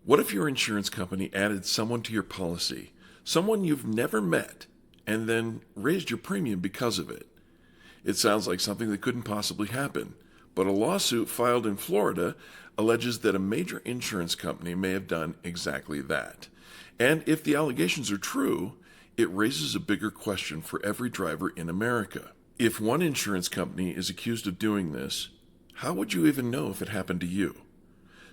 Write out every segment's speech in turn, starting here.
What if your insurance company added someone to your policy, someone you've never met, and then raised your premium because of it? It sounds like something that couldn't possibly happen, but a lawsuit filed in Florida alleges that a major insurance company may have done exactly that. And if the allegations are true, it raises a bigger question for every driver in America. If one insurance company is accused of doing this, how would you even know if it happened to you?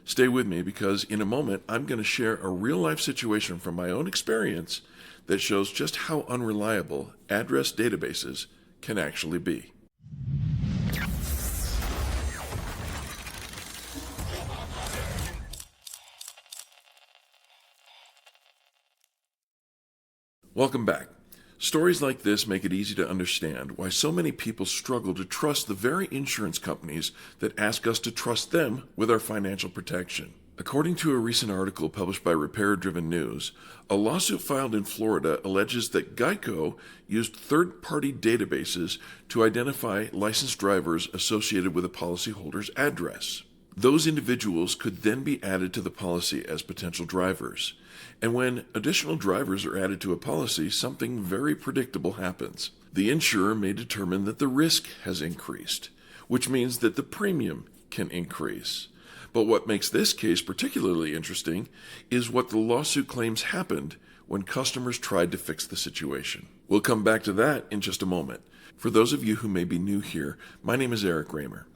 Stay with me because in a moment I'm going to share a real-life situation from my own experience that shows just how unreliable address databases can actually be. Welcome back. Stories like this make it easy to understand why so many people struggle to trust the very insurance companies that ask us to trust them with our financial protection. According to a recent article published by Repair-Driven News, a lawsuit filed in Florida alleges that GEICO used third-party databases to identify licensed drivers associated with a policyholder's address. Those individuals could then be added to the policy as potential drivers. And when additional drivers are added to a policy, something very predictable happens. The insurer may determine that the risk has increased, which means that the premium can increase. But what makes this case particularly interesting is what the lawsuit claims happened when customers tried to fix the situation. We'll come back to that in just a moment. For those of you who may be new here, my name is Reamer.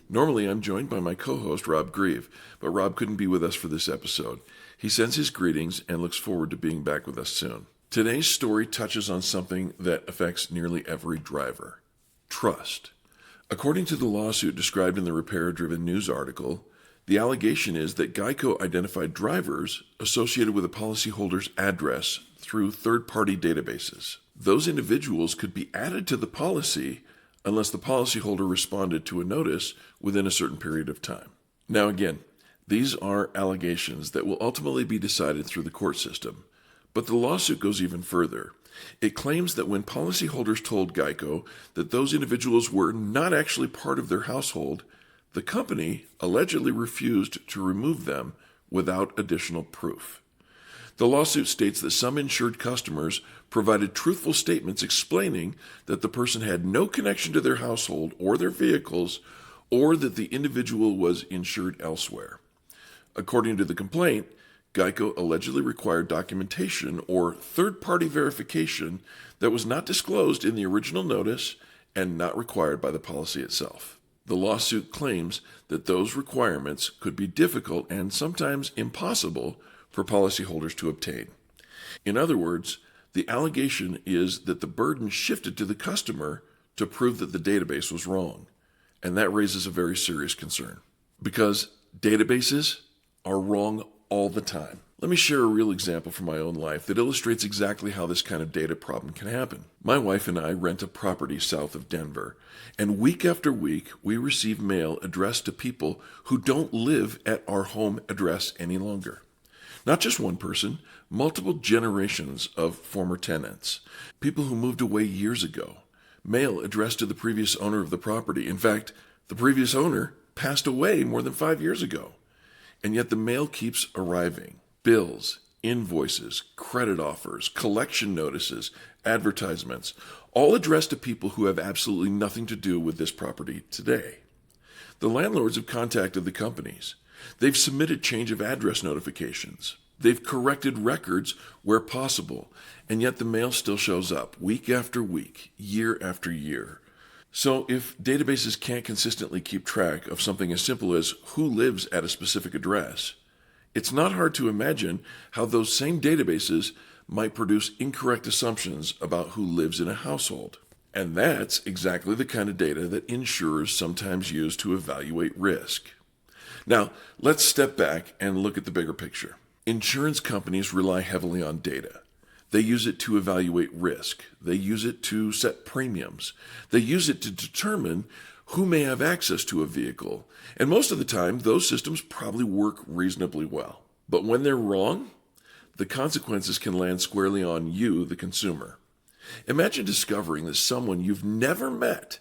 Normally, I'm joined by my co-host, Rob Grieve, but Rob couldn't be with us for this episode. He sends his greetings and looks forward to being back with us soon. Today's story touches on something that affects nearly every driver: trust. According to the lawsuit described in the Repair-Driven News article, the allegation is that GEICO identified drivers associated with a policyholder's address through third-party databases. Those individuals could be added to the policy unless the policyholder responded to a notice within a certain period of time. Now again, these are allegations that will ultimately be decided through the court system, but the lawsuit goes even further. It claims that when policyholders told GEICO that those individuals were not actually part of their household, the company allegedly refused to remove them without additional proof. The lawsuit states that some insured customers provided truthful statements explaining that the person had no connection to their household or their vehicles, or that the individual was insured elsewhere. According to the complaint, GEICO allegedly required documentation or third-party verification that was not disclosed in the original notice and not required by the policy itself. The lawsuit claims that those requirements could be difficult and sometimes impossible for policyholders to obtain. In other words, the allegation is that the burden shifted to the customer to prove that the database was wrong, and that raises a very serious concern because databases are wrong all the time. Let me share a real example from my own life that illustrates exactly how this kind of data problem can happen. My wife and I rent a property south of Denver, and week after week we receive mail addressed to people who don't live at our home address any longer. Not just one person, multiple generations of former tenants, people who moved away years ago, mail addressed to the previous owner of the property. In fact, the previous owner passed away more than 5 years ago. And yet the mail keeps arriving. Bills, invoices, credit offers, collection notices, advertisements, all addressed to people who have absolutely nothing to do with this property today. The landlords have contacted the companies. They've submitted change of address notifications. They've corrected records where possible, and yet the mail still shows up week after week, year after year. So if databases can't consistently keep track of something as simple as who lives at a specific address, it's not hard to imagine how those same databases might produce incorrect assumptions about who lives in a household. And that's exactly the kind of data that insurers sometimes use to evaluate risk. Now, let's step back and look at the bigger picture. Insurance companies rely heavily on data. They use it to evaluate risk. They use it to set premiums. They use it to determine who may have access to a vehicle. And most of the time, those systems probably work reasonably well. But when they're wrong, the consequences can land squarely on you, the consumer. Imagine discovering that someone you've never met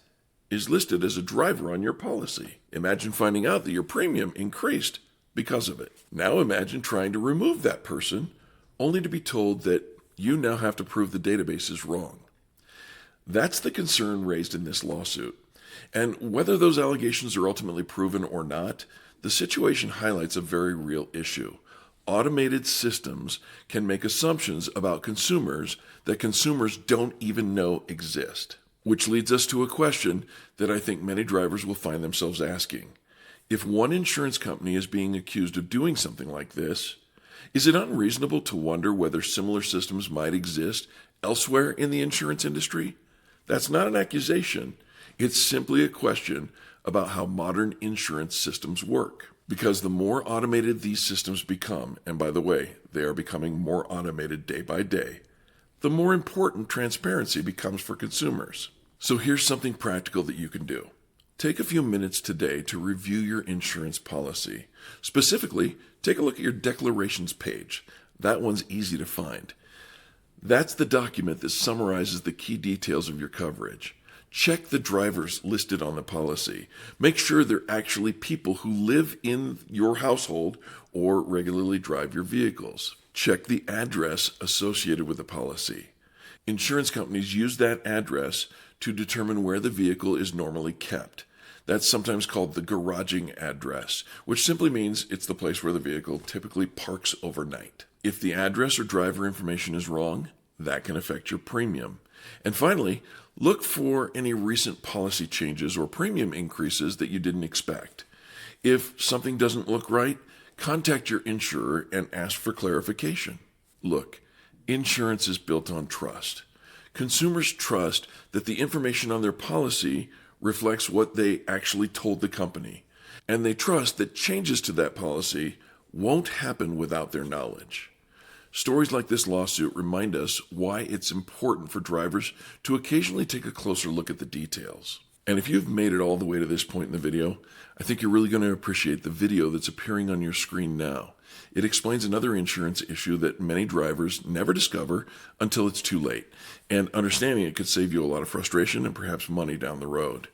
is listed as a driver on your policy. Imagine finding out that your premium increased because of it. Now imagine trying to remove that person, only to be told that you now have to prove the database is wrong. That's the concern raised in this lawsuit. And whether those allegations are ultimately proven or not, the situation highlights a very real issue. Automated systems can make assumptions about consumers that consumers don't even know exist. Which leads us to a question that I think many drivers will find themselves asking. If one insurance company is being accused of doing something like this, is it unreasonable to wonder whether similar systems might exist elsewhere in the insurance industry? That's not an accusation. It's simply a question about how modern insurance systems work. Because the more automated these systems become, and by the way, they are becoming more automated day by day, the more important transparency becomes for consumers. So here's something practical that you can do. Take a few minutes today to review your insurance policy. Specifically, take a look at your declarations page. That one's easy to find. That's the document that summarizes the key details of your coverage. Check the drivers listed on the policy. Make sure they're actually people who live in your household or regularly drive your vehicles. Check the address associated with the policy. Insurance companies use that address to determine where the vehicle is normally kept. That's sometimes called the garaging address, which simply means it's the place where the vehicle typically parks overnight. If the address or driver information is wrong, that can affect your premium. And finally, look for any recent policy changes or premium increases that you didn't expect. If something doesn't look right, contact your insurer and ask for clarification. Look, insurance is built on trust. Consumers trust that the information on their policy reflects what they actually told the company, and they trust that changes to that policy won't happen without their knowledge. Stories like this lawsuit remind us why it's important for drivers to occasionally take a closer look at the details. And if you've made it all the way to this point in the video, I think you're really going to appreciate the video that's appearing on your screen now. It explains another insurance issue that many drivers never discover until it's too late, and understanding it could save you a lot of frustration and perhaps money down the road.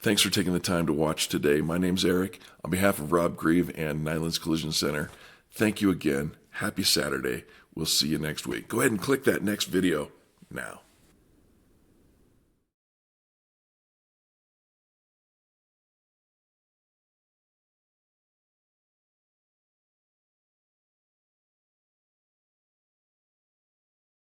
Thanks for taking the time to watch today. My name's Eric. On behalf of Rob Grieve and Nyland's Collision Center, thank you again. Happy Saturday. We'll see you next week. Go ahead and click that next video now.